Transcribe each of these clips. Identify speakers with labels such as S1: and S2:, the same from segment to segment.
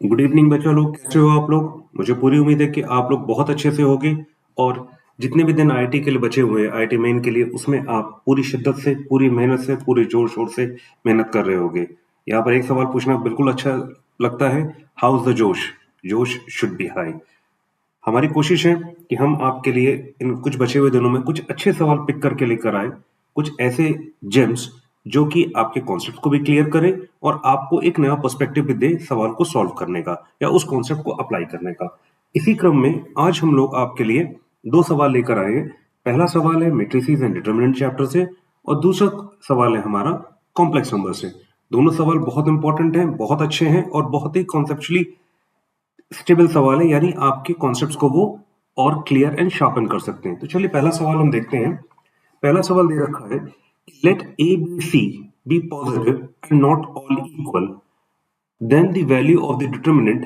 S1: Good evening बच्चों लोग, कैसे हो आप लोग? मुझे पूरी उम्मीद है कि आप लोग बहुत अच्छे से होगे और जितने भी दिन आईआईटी के लिए बचे हुए हैं, आईआईटी मेन के लिए, उसमें आप पूरी शिद्दत से, पूरी मेहनत से, पूरे जोर-शोर से मेहनत कर रहे होगे। यहाँ पर एक सवाल पूछना बिल्कुल अच्छा लगता है, हाउ इज़ द जोश? जोश शुड बी हाई। हमारी कोशिश है कि हम आपके लिए इन कुछ बचे हुए दिनों में कुछ अच्छे सवाल पिक करके लेकर आए, कुछ ऐसे जेम्स जो कि आपके कॉन्सेप्ट को भी क्लियर करें और आपको एक नया पर्सपेक्टिव भी दे सवाल को सॉल्व करने का या उस कॉन्सेप्ट को अप्लाई करने का। इसी क्रम में आज हम लोग आपके लिए दो सवाल लेकर आए हैं। पहला सवाल है मैट्रिसेस एंड डिटरमिनेंट चैप्टर से और दूसरा सवाल है हमारा कॉम्प्लेक्स नंबर से। दोनों सवाल बहुत इंपॉर्टेंट हैं, बहुत अच्छे हैं और बहुत ही कॉन्सेप्चुअली स्टेबल सवाल है, यानी आपके कॉन्सेप्ट्स को वो और क्लियर एंड शार्पन कर सकते हैं। तो चलिए पहला सवाल हम देखते हैं। पहला सवाल दे रखा है, let A B C be positive and not all equal, then the value of the determinant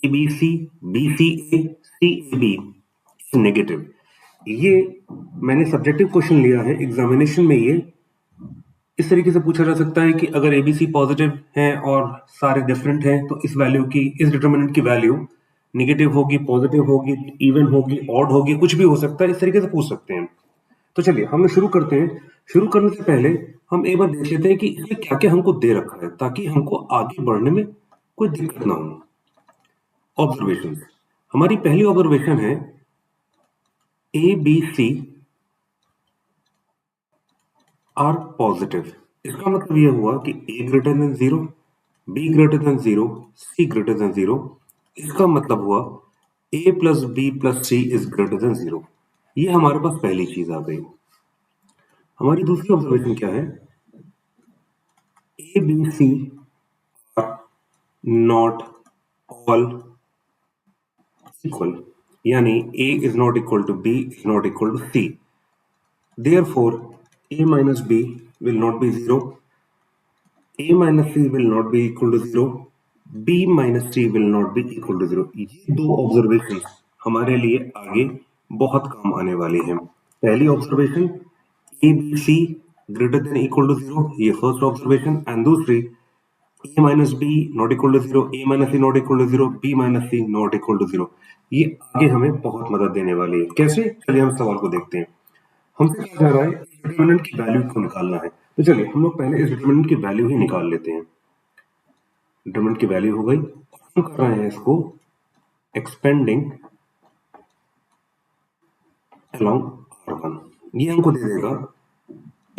S1: A B C B C A B is negative. ये मैंने सब्जेक्टिव क्वेश्चन लिया है एग्जामिनेशन में। ये इस तरीके से पूछा जा सकता है कि अगर एबीसी पॉजिटिव है और सारे डिफरेंट हैं तो इस वैल्यू की, इस डिटरमिनेंट की वैल्यू निगेटिव होगी, पॉजिटिव होगी, इवन होगी, ऑड होगी, कुछ भी हो सकता है। इस तरीके से पूछ सकते हैं। तो चलिए हम लोग शुरू करते हैं। शुरू करने से पहले हम एक बार देख लेते हैं कि इसमें क्या क्या हमको दे रखा है ताकि हमको आगे बढ़ने में कोई दिक्कत ना हो। ऑब्जर्वेशन, हमारी पहली ऑब्जर्वेशन है a B c are positive. इसका मतलब यह हुआ कि a greater than zero, b greater than zero, c greater than zero. इसका मतलब हुआ a plus b plus c is greater than zero. ये हमारे पास पहली चीज आ गई। हमारी दूसरी ऑब्जर्वेशन क्या है, a B c are not all equal, यानी a is not equal to b, is not equal to c. Therefore, a minus b will not be zero, a minus c will not be equal to zero, b minus c will not be equal to zero। ये दो observation हमारे लिए आगे बहुत काम आने वाली हैं। पहली observation a B c greater than equal to zero, ये फर्स्ट ऑब्जर्वेशन। एंड दूसरी a minus b not equal to zero, a minus c not equal to zero, b minus c not equal to zero. ये आगे हमें बहुत मदद देने वाली है। कैसे? चलिए हम सवाल को देखते हैं। हमसे कहा जा रहा है डिटरमिनेंट की वैल्यू को निकालना है। तो चलिए हम लोग पहले इस डिटरमिनेंट की वैल्यू ही निकाल लेते हैं। डिटरमिनेंट की वैल्यू हो गई। हम कर रहे हैं इसको एक्सपेंडिंग अलोंग R1। ये हमको दे देगा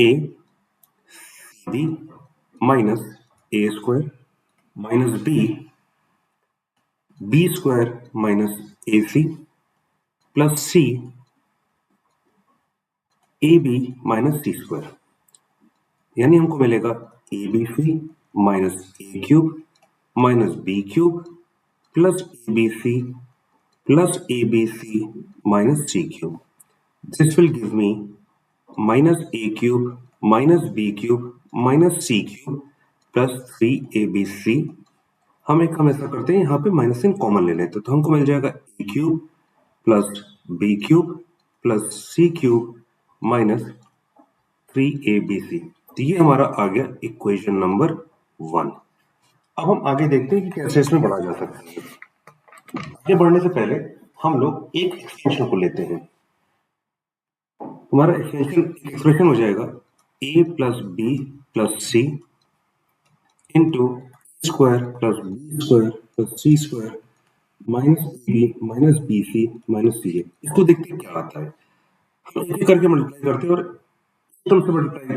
S1: A B minus A square minus B square minus A C plus C A B minus C square. यानी हमको मिलेगा A B C minus A cube minus B cube plus A B C plus ABC minus C cube. This will give me minus A cube minus B cube minus C cube plus 3ABC। हम ऐसा करते हैं, यहाँ पे minus in common ले लेते हैं तो हमको मिल जाएगा A cube plus B cube plus C cube minus 3ABC। तो ये हमारा आ गया इक्वेशन नंबर 1। अब हम आगे देखते हैं कि कैसे इसमें बढ़ा जा सकता है। आगे बढ़ने से पहले हम लोग एक एक्सटेंशन को लेते हैं। हमारा एक्सप्रेशन हो जाएगा a plus b plus c into square plus b square plus C square minus b minus b C minus C a. इसको देखते हैं क्या आता है। हम एक करके मल्टीप्लाई करते हैं और एकदम से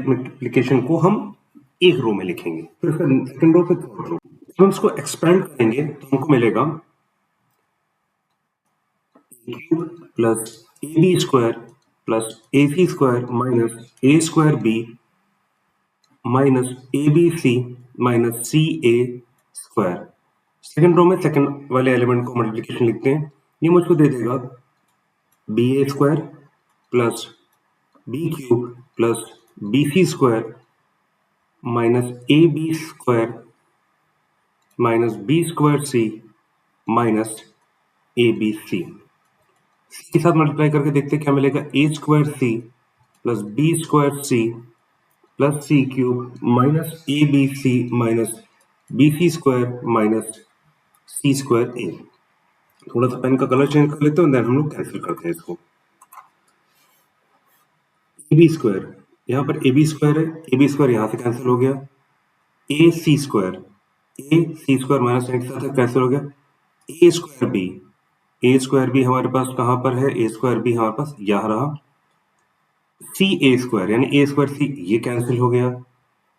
S1: मल्टीप्लिकेशन को हम एक रो में लिखेंगे, फिर सेकंड रो, फिर थर्ड रो। हम इसको एक्सपेंड करेंगे तो हमको मिलेगा cube plus A B square plus A C square minus A square B minus A B C minus C A square. Second row में सेकेंड वाले एलिमेंट को मल्टीप्लिकेशन लिखते हैं। ये मुझको दे देगा b a square plus B cube plus b C square minus A B square minus B square c minus A B c. के साथ मल्टीप्लाई करके देखते हैं क्या मिलेगा, a square c plus b square c plus C cube minus A B C minus b C square minus C square a. थोड़ा सा pen का कलर चेंज कर लेते हैं, देन हम लोग कैंसिल करते हैं इसको। ए बी स्क्वायर, यहाँ पर ए बी स्क्वायर है, ए बी स्क्वायर यहाँ से कैंसिल हो गया। ए सी स्क्वायर, ए सी स्क्वायर माइनस साइन के साथ कैंसिल हो गया। ए square B, a square B हमारे पास कहाँ पर है, ए स्क्वायर बी हमारे पास यहाँ रहा। सी ए स्क्वायर यानी ए स्क्वायर सी, ये कैंसिल हो गया।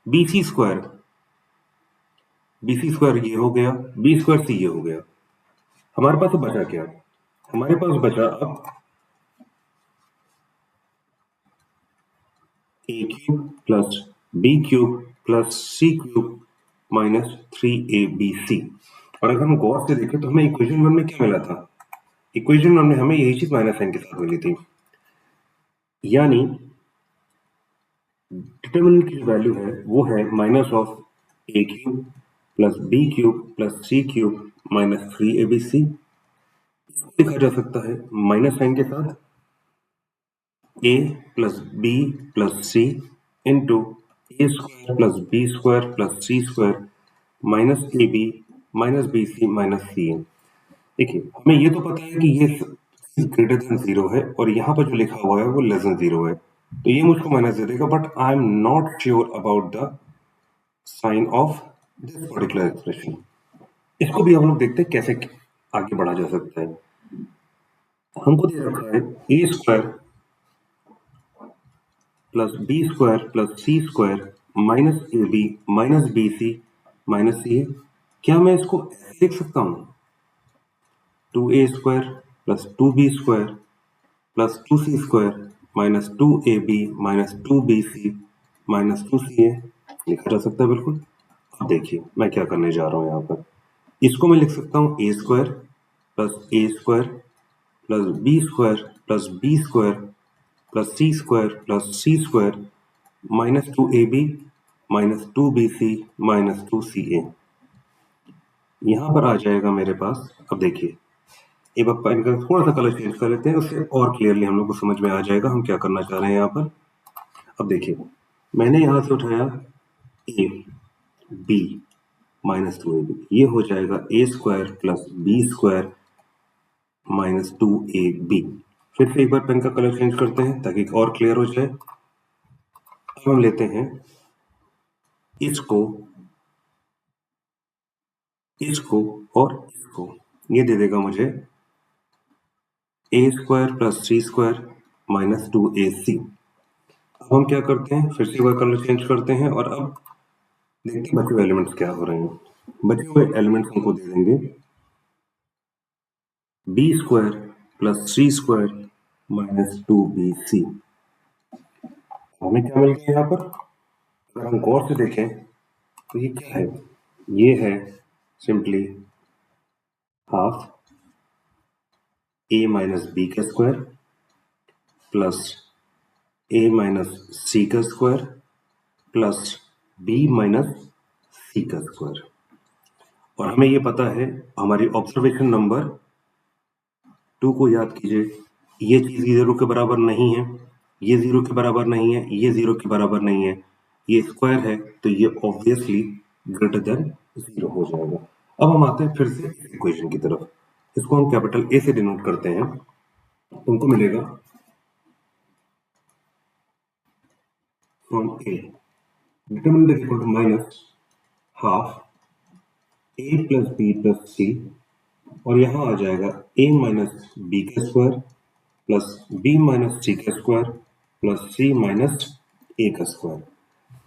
S1: बी सी स्क्वायर, बी सी स्क्वायर ये हो गया, बी स्क्वायर सी ये हो गया। हमारे पास बचा क्या, हमारे पास बचा अब a cube plus B cube plus C cube minus 3ab। और अगर हम गौर से देखें तो हमें इक्वेशन वन में क्या मिला था, इक्वेशन वन में हमें यही चीज माइनस साइन के साथ मिली थी, यानी डिटरमिनेंट की जो वैल्यू है वो है minus of A cube plus B cube plus C cube minus 3abc। इसको लिखा जा सकता है माइनस साइन के साथ a plus b plus c into a square plus b square plus C square minus A B minus b C minus C a. देखिए हमें ये तो पता है कि ये ग्रेटर देन जीरो है और यहाँ पर जो लिखा हुआ है वो लेस देन जीरो है, तो ये मुझको माइनस दे देगा, but I am not sure about the sign of this particular expression. इसको भी हम लोग देखते हैं कैसे आगे बढ़ा जा सकता है। हमको दे रखा है a square plus b square plus C square minus A B minus b C minus C a. क्या मैं इसको ऐसे लिख सकता हूँ, 2a square plus 2b square plus 2c square minus 2ab minus 2bc minus 2ca लिखा जा सकता है बिल्कुल। अब देखिए मैं क्या करने जा रहा हूँ यहाँ पर, इसको मैं लिख सकता हूँ a square plus a square plus b square plus b square plus C square plus C square minus 2ab minus 2bc minus 2ca। यहाँ पर आ जाएगा मेरे पास। अब देखिए एक बार पेन का थोड़ा सा कलर चेंज कर लेते हैं, उससे और क्लियरली हम लोग को समझ में आ जाएगा हम क्या करना चाह रहे हैं यहाँ पर। अब देखिए मैंने यहाँ से उठाया a b माइनस 2ab, ये हो जाएगा a square plus b square minus 2ab। फिर से एक बार पेन का कलर चेंज करते हैं ताकि और क्लियर हो जाए। अब हम लेते हैं इसको, इसको और इसको, ये दे देगा मुझे a square plus C square minus 2ac। अब हम क्या करते हैं, फिर से एक बार कलर चेंज करते हैं और अब देखते हैं बचे हुए एलिमेंट्स क्या हो रहे हैं। बचे हुए एलिमेंट्स हमको दे देंगे b स्क्वायर प्लस सी स्क्वायर माइनस 2bc। हमें क्या मिल गया यहाँ पर, अगर हम गौर से देखें तो ये क्या है, ये है simply half a minus B का स्क्वायर प्लस a माइनस सी का स्क्वायर प्लस b माइनस सी का स्क्वायर। और हमें ये पता है हमारी ऑब्जर्वेशन नंबर 2 को याद कीजिए, ये चीज जीरो के बराबर नहीं है, ये जीरो के बराबर नहीं है, ये जीरो के बराबर नहीं है, ये स्क्वायर है तो ये ऑब्वियसली ग्रेटर देन जीरो हो जाएगा। अब हम आते हैं फिर से इक्वेशन की तरफ, इसको हम कैपिटल ए से डिनोट करते हैं। तुमको मिलेगा from a determinant is equal to minus half a plus b plus c, और यहाँ आ जाएगा a माइनस बी का स्क्वायर प्लस b माइनस सी का square plus c minus a का स्क्वायर।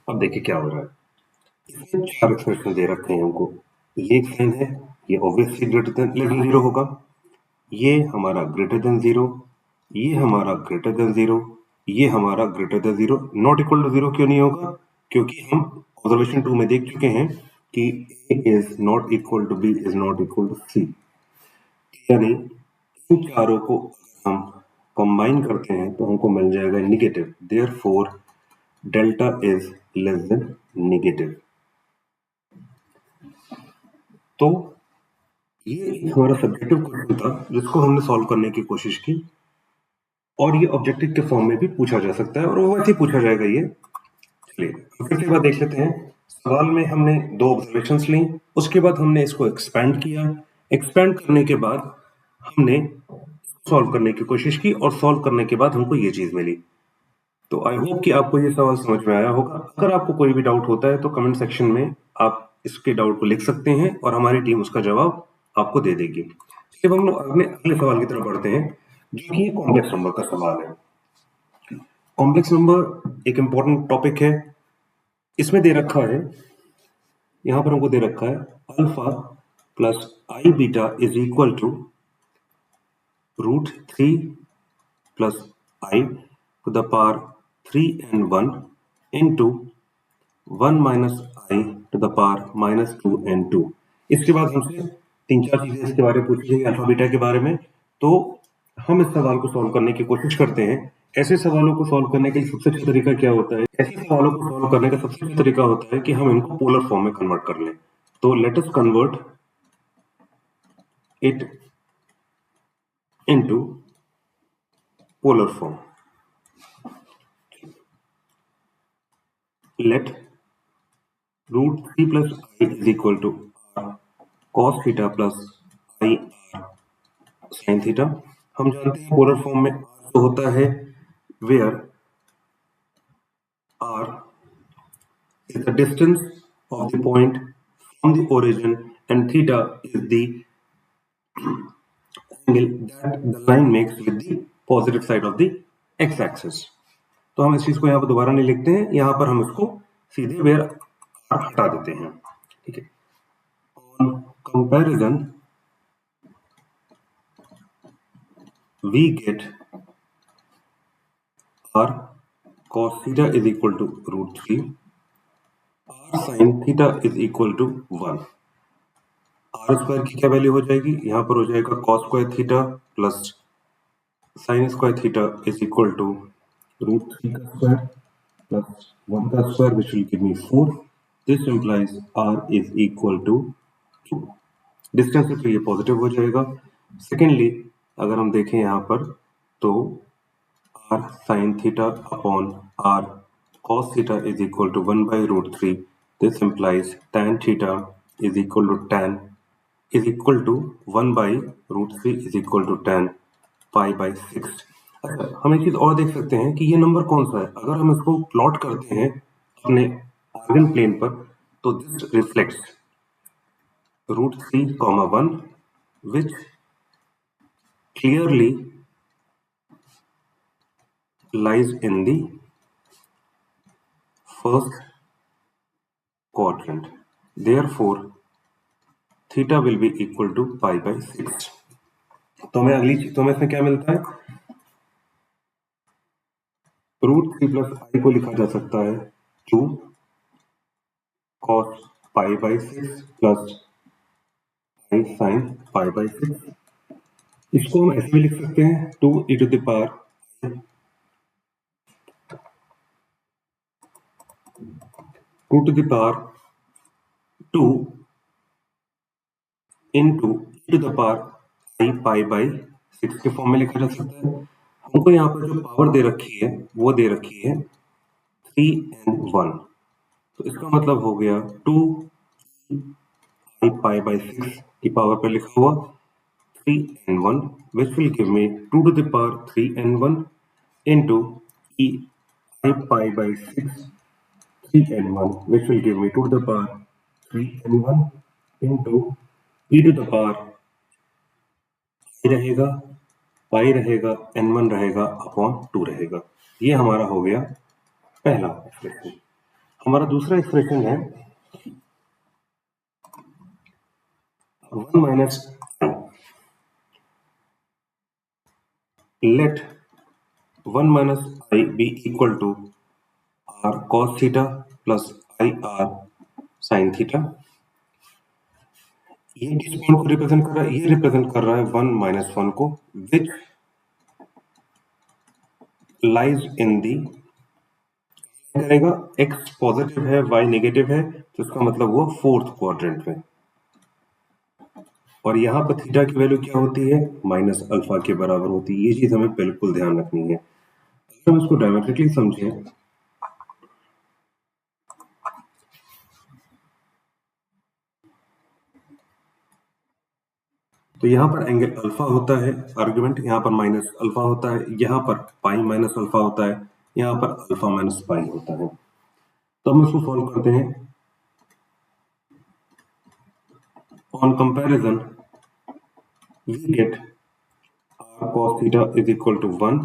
S1: अब देखिए क्या हो रहा है, इसमें चार एक्सप्रेशन दे रखे हैं हमको। ये एक साइन है, ये obviously greater than less than zero होगा, ये हमारा ग्रेटर देन जीरो, ये हमारा ग्रेटर देन जीरो, ये हमारा greater than zero. Not equal to zero क्यों नहीं होगा, क्योंकि हम ऑब्जर्वेशन 2 में देख चुके हैं कि a is not equal to b is not equal to c, यानी इन चारों को हम कंबाइन करते हैं तो हमको मिल जाएगा negative, therefore delta is less than negative. तो ये हमारा सब्जेक्टिव क्वेश्चन था जिसको हमने सॉल्व करने की कोशिश की, और ये ऑब्जेक्टिव के फॉर्म में भी पूछा जा सकता है और वो वैसे ही पूछा जाएगा ये। चलिए फिर से बात देख लेते हैं। सवाल में हमने दो ऑब्जर्वेशंस ली, उसके बाद हमने इसको एक्सपैंड किया, एक्सपेंड करने के बाद हमने सॉल्व करने की कोशिश की और सॉल्व करने के बाद हमको ये चीज मिली। तो आई होप कि आपको ये सवाल समझ में आया होगा। अगर आपको कोई भी डाउट होता है तो कमेंट सेक्शन में आप इसके डाउट को लिख सकते हैं और हमारी टीम उसका जवाब आपको दे देगी। चलिए अब हम लोग अगले सवाल की तरफ बढ़ते हैं, जो कि कॉम्प्लेक्स नंबर का सवाल है। कॉम्प्लेक्स नंबर एक इंपॉर्टेंट टॉपिक है। इसमें दे रखा है, यहां पर हमको दे रखा है alpha plus i beta is equal to √3 plus i to the power 3n1 into 1 minus i to the power -2n2। इसके बाद हमसे तीन चार चीजें इसके बारे में पूछी गई अल्फा बीटा के बारे में। तो हम इस सवाल को सॉल्व करने की कोशिश करते हैं। ऐसे सवालों को सॉल्व करने का सबसे अच्छा तरीका क्या होता है? ऐसे सवालों को सॉल्व करने का सबसे अच्छा तरीका होता है कि हम इनको पोलर फॉर्म में कन्वर्ट कर लें। तो let us convert it into polar form. Let √3 plus i is equal to cos theta plus i sin theta. हम जानते हैं पोलर फॉर्म में तो होता है where r is the distance of the point from the origin and theta is the angle that the line makes with the positive side of the x-axis। तो हम इस चीज को यहाँ पर दोबारा नहीं लिखते हैं, यहाँ पर हम इसको सीधे वेयर r हटा देते हैं। ठीक है। On comparison we get r cos theta is equal to √3, r sin theta is equal to 1। R square की क्या वैल्यू हो जाएगी? यहाँ पर हो जाएगा cos square theta plus sin square theta is equal to √3 का स्क्वायर प्लस 1 का square which will give me 4। This implies r is equal to 2। Distance है तो ये पॉजिटिव हो जाएगा। सेकेंडली अगर हम देखें यहाँ पर तो r sin theta upon r cos theta is equal to 1 by √3। This implies tan theta is equal to 1 by √3 is equal to tan pi by 6। अच्छा, हम एक चीज और देख सकते हैं कि ये नंबर कौन सा है। अगर हम इसको प्लॉट करते हैं अपने आर्गन प्लेन पर तो this reflects √3, 1 which clearly lies in the first quadrant, therefore theta will be equal to pi by 6। तो हमें अगली चीज, तो हमें इसमें क्या मिलता है? √3 प्लस आई को लिखा जा सकता है 2 cos pi by 6 plus i sin pi by 6। इसको हम ऐसे भी लिख सकते हैं 2 e to the power 2 to the power 2 into e to the power i pi by 6 के फॉर्म में लिखा जा सकता है। हमको यहाँ पर जो पावर दे रखी है वो दे रखी है 3n1। तो इसका मतलब हो गया 2 i pi by 6 की पावर पर लिखा हुआ 3n1 which will give me 2 to the power 3n1 into e I pi by 6 3n1 which will give me 2 to the power 3n1 into e to the power i रहेगा, पाई रहेगा, n1 रहेगा upon 2 रहेगा। ये हमारा हो गया पहला expression. हमारा दूसरा एक्सप्रेशन है 1 minus let 1 minus i be equal to r cos theta plus i r sin theta. ये किस पॉइंट को रिप्रेजेंट कर रहा है? ये रिप्रेजेंट कर रहा है 1 माइनस 1 को विच लाइज इन दी, करेगा x पॉजिटिव है y नेगेटिव है तो इसका मतलब हुआ फोर्थ क्वाड्रेंट में। और यहाँ पर थीटा की वैल्यू क्या होती है? माइनस अल्फा के बराबर होती है। ये चीज हमें बिल्कुल ध्यान रखनी है। अगर हम इसको डायमेट्रिकली समझें तो यहाँ पर एंगल अल्फा होता है आर्ग्यूमेंट, यहाँ पर माइनस अल्फा होता है, यहाँ पर पाई माइनस अल्फा होता है, यहाँ पर अल्फा माइनस पाई होता है। तो हम इसको सॉल्व करते हैं। On comparison we get r cos theta is equal to 1,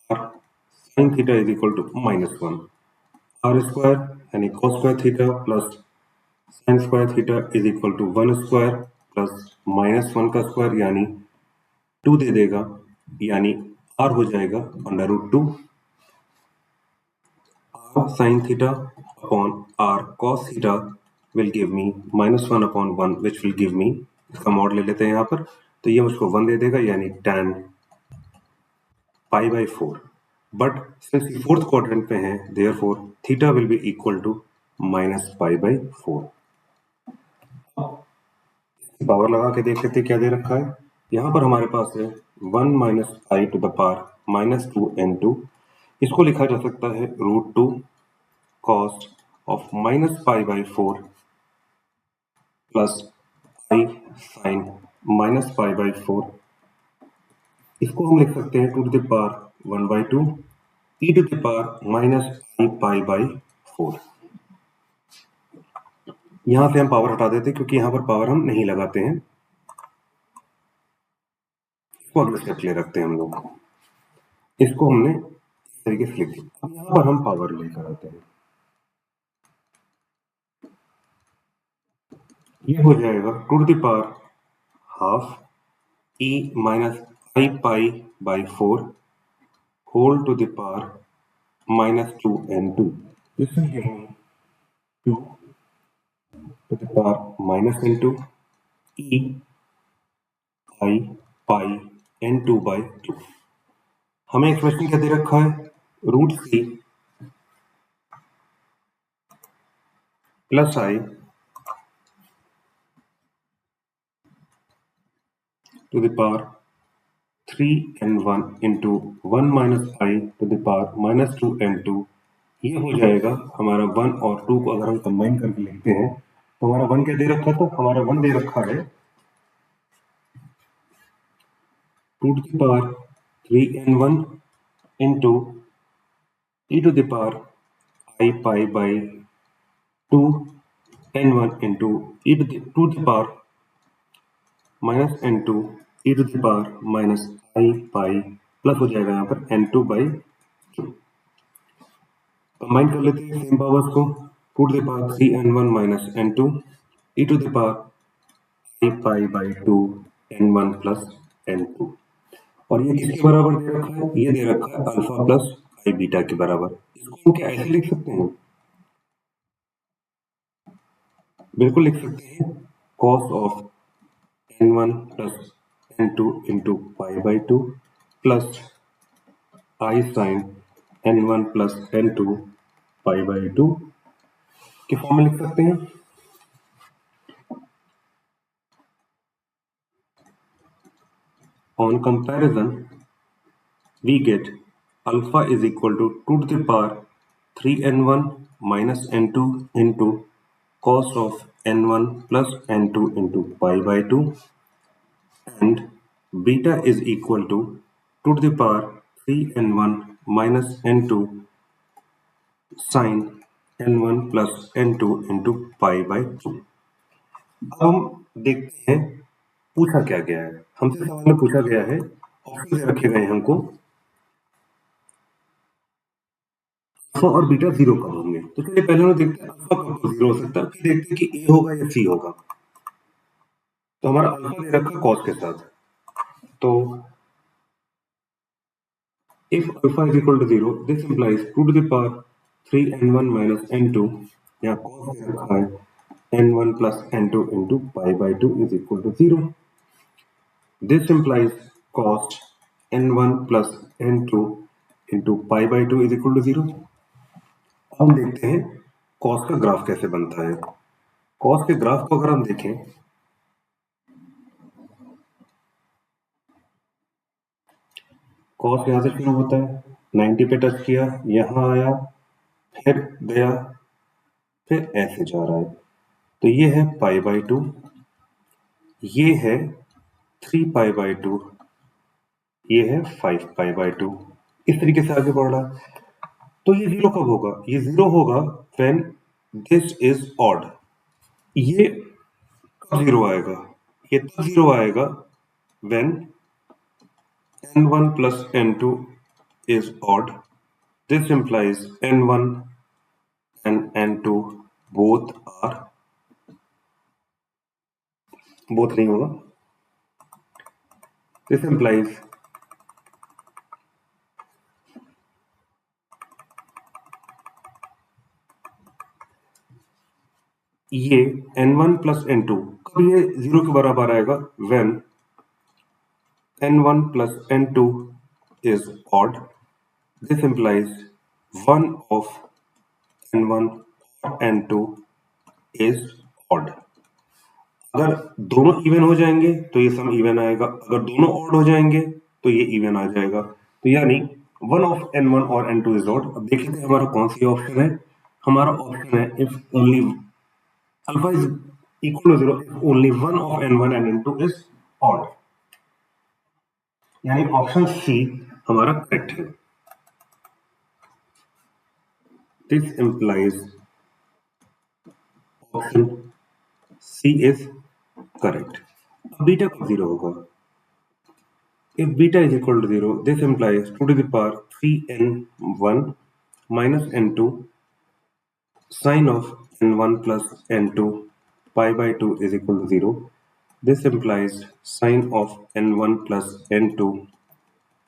S1: r sin theta is equal to -1, r square यानी cos square theta plus sin square theta is equal to 1 square plus -1 का square यानी 2 दे देगा, यानी r हो जाएगा √2 r sin theta upon r cos theta will give me -1 upon 1 which will give me, इसका mod ले लेते हैं यहाँ पर, तो ये मुझको 1 दे देगा यानी tan pi/4, बट सिंस ये फोर्थ क्वाड्रेंट पे है therefore theta will be equal to -pi/4। Power लगा के देख लेते क्या दे रखा है। यहाँ पर हमारे पास है 1 - i to the power -2n2, इसको लिखा जा सकता है √2 cos of -pi/4 plus i sin -pi/4, इसको हम लिख सकते हैं 2 to the power 1/2 e to the power -i pi/4। यहां से हम पावर हटा देते हैं क्योंकि यहां पर पावर हम नहीं लगाते हैं, इसको अगले स्टेप ले रखते हैं हम लोग। इसको हमने इस तरीके से लिख दिया। अब यहां पर हम पावर लेकर आते हैं, ये हो जाएगा 2 to the power half e - i pi/4 whole to the power -2n2। This will give me 2 to the power -n2 e i pi n2/2। हमें एक्सप्रेशन क्या दे रखा है, √c plus i to the power 3n1 into 1 - i to the power -2n2। ये हो जाएगा हमारा 1 और 2 को अगर हम कंबाइन करके लिखते हैं तो हमारा 1 क्या दे रखा था, हमारा 1 दे रखा है 2 to the power 3n1 into e to the power i pi/2 n1 into e to the power -n2 e to the power -i pi plus हो जाएगा यहाँ पर n2/2। कंबाइन कर लेते हैं सेम पावर्स को, 2 to the power 3n1 -n2 e to the power i pi/2 n1 plus n2। और ये किसके बराबर दे रखा है, ये दे रखा है अल्फा प्लस आई बीटा के बराबर। इसको हम क्या ऐसे लिख सकते हैं, बिल्कुल लिख सकते हैं cos of n1 plus n2 into pi/2 plus i sin n1 plus n2 pi/2 के फॉर्म में लिख सकते हैं। On comparison we get alpha is equal to 2 to the power 3n1 -n2 into cos of n1 plus n2 into pi/2 and beta is equal to 2 to the power 3n1 minus n2 sin n1 plus n2 into pi/2। अब हम देखते हैं पूछा क्या गया है, हमसे सवाल में पूछा गया है, ऑप्शन दे रखे गए हैं हमको अल्फा और बीटा 0 कब होंगे। तो चलिए पहले हम देखते हैं अल्फा कब 0 हो सकता है, फिर देखते हैं कि ए होगा या सी होगा। तो हमारा अल्फा दे रखा कॉस के साथ, तो if alpha is equal to 0 this implies 2 to the power 3n1 minus n2, यहाँ cos दे रखा है n1 plus n2 into pi/2 is equal to 0। this implies cos n1 plus n2 into pi/2 is equal to 0। हम देखते हैं cos का graph कैसे बनता है। cos के ग्राफ को अगर हम देखें, cos यहां से शुरू होता है, 90 पे टच किया, यहां आया, फिर गया, फिर ऐसे जा रहा है। तो ये है pi/2, ये है 3π/2, ये है 5π/2। इस तरीके से आगे बढ़ रहा है। तो ये जीरो कब होगा? ये जीरो होगा व्हेन दिस इज ऑड। ये कब जीरो आएगा? ये तब जीरो आएगा when n1 plus n2 is odd. This implies n1 and n2 both are, both नहीं होगा। This implies ये n1 plus n2 कब ये जीरो के बराबर आएगा? When n1 plus n2 is odd. This implies one of n1 or n2 is odd. अगर दोनों इवन हो जाएंगे तो ये सम इवन आएगा, अगर दोनों ऑड हो जाएंगे तो ये इवन आ जाएगा। तो यानी वन ऑफ n1 और n2 इज ऑड। अब देख लेते हैं हमारा कौन सी ऑप्शन है। हमारा ऑप्शन है if only alpha is equal to zero, if only one of n1 and n2 is odd, यानी ऑप्शन सी हमारा करेक्ट है। This implies option C is correct. अब बीटा कब जीरो होगा? If beta is equal to 0, this implies 2 to the power 3n1 minus n2 sine of n1 plus n2 pi by 2 is equal to 0. This implies sine of n1 plus n2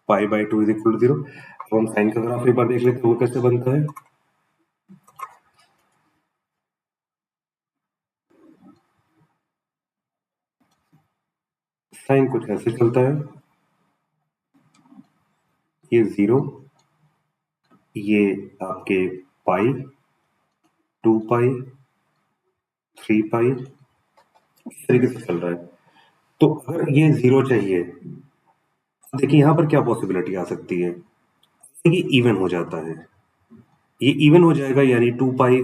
S1: pi by 2 is equal to 0. अब हम sign का graph एक बार देख लेते हैं वो कैसे बनता है। साइन कुछ ऐसे चलता है, ये 0, ये आपके पाई, 2 पाई, 3 पाई, इस तरीके से चल रहा है। तो अगर ये 0 चाहिए, देखिए यहाँ पर क्या पॉसिबिलिटी आ सकती है, ये इवन हो जाता है, ये इवन हो जाएगा यानी 2 पाई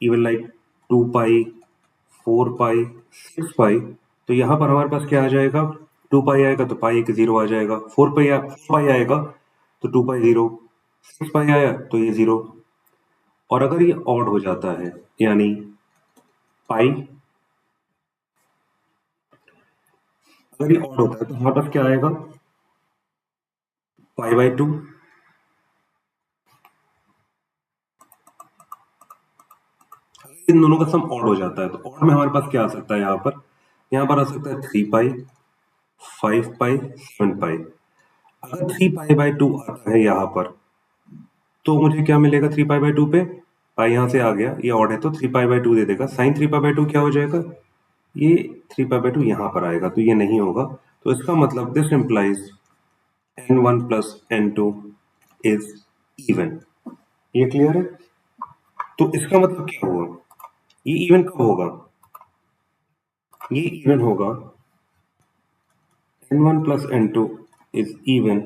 S1: इवन लाइक 2 पाई, 4 पाई, 6 पाई। तो यहाँ पर हमारे पास क्या आ जाएगा? 2 पाई आएगा तो पाई एक जीरो आ जाएगा, 4 पाई आएगा तो 2 पाई जीरो, 6 पाई आया तो ये जीरो। और अगर ये ऑड हो जाता है यानी पाई, अगर ये ऑड होता है तो हमारे पास क्या आएगा? Pi by 2। इन दोनों का सम ऑड हो जाता है तो ऑड में हमारे पास क्या आ सकता है? यहाँ पर आ सकता है 3 पाई, 5 पाई, 7 पाई। अगर 3 पाई बाई 2 आता है यहाँ पर तो मुझे क्या मिलेगा? 3 पाई बाई 2 पे पाई यहाँ से आ गया, ये ऑड है तो 3 पाई बाई 2 दे देगा। साइन 3 पाई बाई 2 क्या हो जाएगा? ये 3 पाई बाई 2 यहाँ पर आएगा तो ये नहीं होगा। तो इसका मतलब this implies n1 plus n2 is even. ये क्लियर है? तो इसका मतलब क्या होगा? ये इवन कब होगा? ये इवन होगा n1 plus n2 is even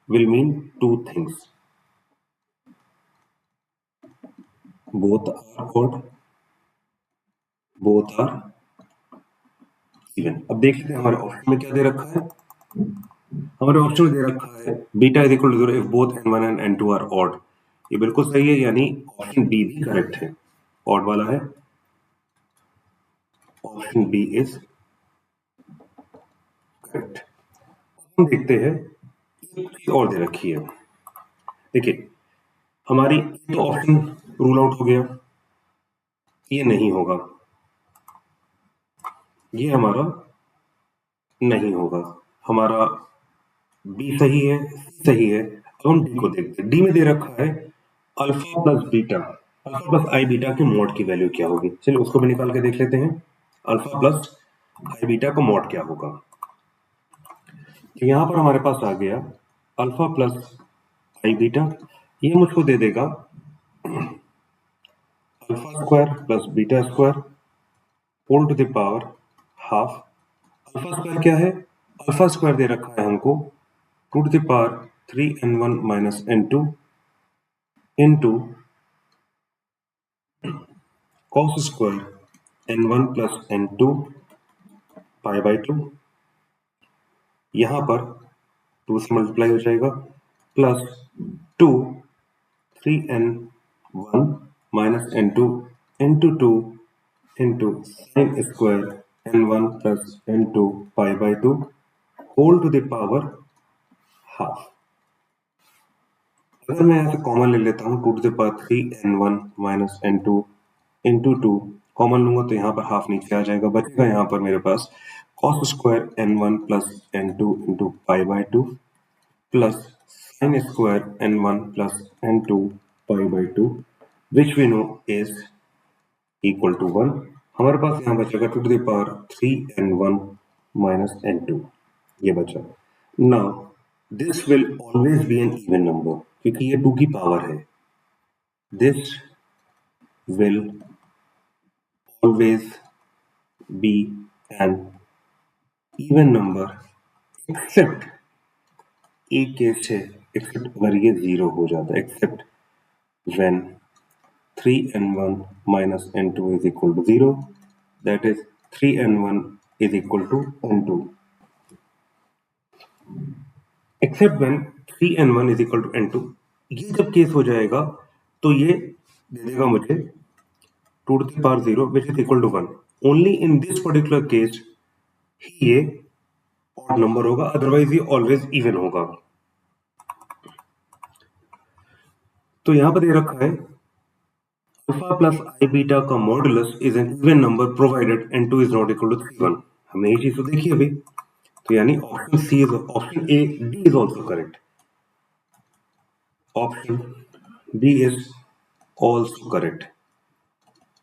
S1: will mean two things. Both are odd, both are even. अब देख लेते हैं हमारे ऑप्शन में क्या दे रखा है। हमारे ऑप्शन में दे रखा है beta is equal to 0 if both n1 and n2 are odd. ये बिल्कुल सही है, यानी ऑप्शन बी भी करेक्ट है, ऑड वाला है। Option B is correct. हम देखते हैं एक चीज और दे रखी है। देखिए हमारी तो ऑप्शन रूल आउट हो गया, ये नहीं होगा, ये हमारा नहीं होगा, हमारा बी सही है, सही है। अब हम डी को देखते हैं। डी में दे रखा है alpha plus beta, alpha plus i beta के मॉड की वैल्यू क्या होगी। चलिए उसको भी निकाल के देख लेते हैं। अल्फा प्लस आई बीटा का मॉड क्या होगा। तो यहाँ पर हमारे पास आ गया अल्फा प्लस आई बीटा, ये मुझको दे देगा alpha square plus beta square whole to the power half. Alpha square क्या है? अल्फा स्क्वायर दे रखा है हमको 2 to the power 3n1 minus n2 into cos square n1 plus n2 pi by 2 यहाँ पर 2 से मल्टीप्लाई हो जाएगा plus 2 3n1 minus n2 into 2 into sin square n1 plus n2 pi by 2 whole to the power half। अगर मैं यहाँ से common ले लेता हूँ 2 to the power 3n1 minus n2 into 2 common लूंगा तो यहाँ पर हाफ नीचे आ जाएगा, बचेगा यहाँ पर मेरे पास cos square n1 plus n2 into pi by 2 plus sin square n1 plus n2 pi by 2 which we know is equal to 1। हमारे पास यहाँ बचेगा 2 to the power 3n1 minus n2 ये बचा। Now this will always be an even number क्योंकि ये 2 की power है। This will always be an even number except एक केस है, except अगर ये 0 हो जाता है, except when 3n1 minus n2 is equal to 0, that is 3n1 is equal to n2, except when 3n1 is equal to n2। ये जब case हो जाएगा तो ये दे देगा मुझे 2 to the power 0 which is equal to 1। only in this particular case ही ये odd number होगा, otherwise ये always even होगा। तो यहाँ पर दे रखा है अल्फा प्लस आई बीटा का modulus is an even number provided n2 is not equal to 3 1। हमने ये चीज तो देखी अभी, तो यानी option C is option A D is also correct, option D is also correct.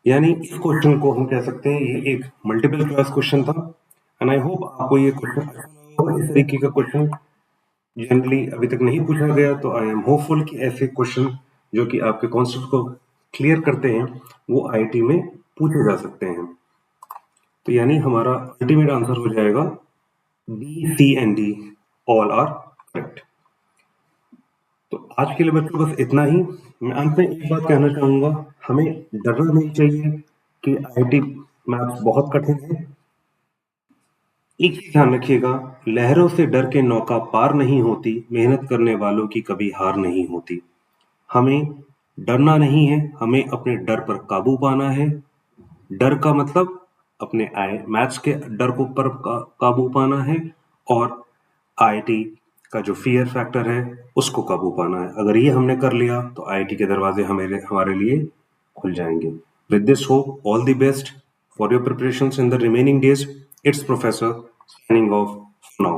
S1: यानी इस क्वेश्चन को हम कह सकते हैं ये एक मल्टीपल क्लास क्वेश्चन था एंड आई होप आपको ये क्वेश्चन अच्छा लगा होगा। इस तरीके का क्वेश्चन जनरली अभी तक नहीं पूछा गया, तो आई एम होपफुल कि ऐसे क्वेश्चन जो कि आपके कॉन्सेप्ट को क्लियर करते हैं वो आईआईटी में पूछे जा सकते हैं। तो यानी हमारा अल्टीमेट आंसर हो जाएगा B C and D all are correct. तो आज के लिए बच्चों बस इतना ही। मैं अंत में एक बात कहना चाहूंगा, हमें डरना नहीं चाहिए कि आईआईटी मैथ्स बहुत कठिन है। एक चीज ध्यान रखिएगा, लहरों से डर के नौका पार नहीं होती, मेहनत करने वालों की कभी हार नहीं होती। हमें डरना नहीं है, हमें अपने डर पर काबू पाना है। डर का मतलब अपने मैथ्स के डर को पर काबू पाना है और आईआईटी का जो फियर फैक्टर है उसको काबू पाना है। अगर ये हमने कर लिया तो आईआईटी के दरवाजे हमारे लिए खुल जाएंगे। With this hope all the best for your preparations in the remaining days. It's professor signing off now।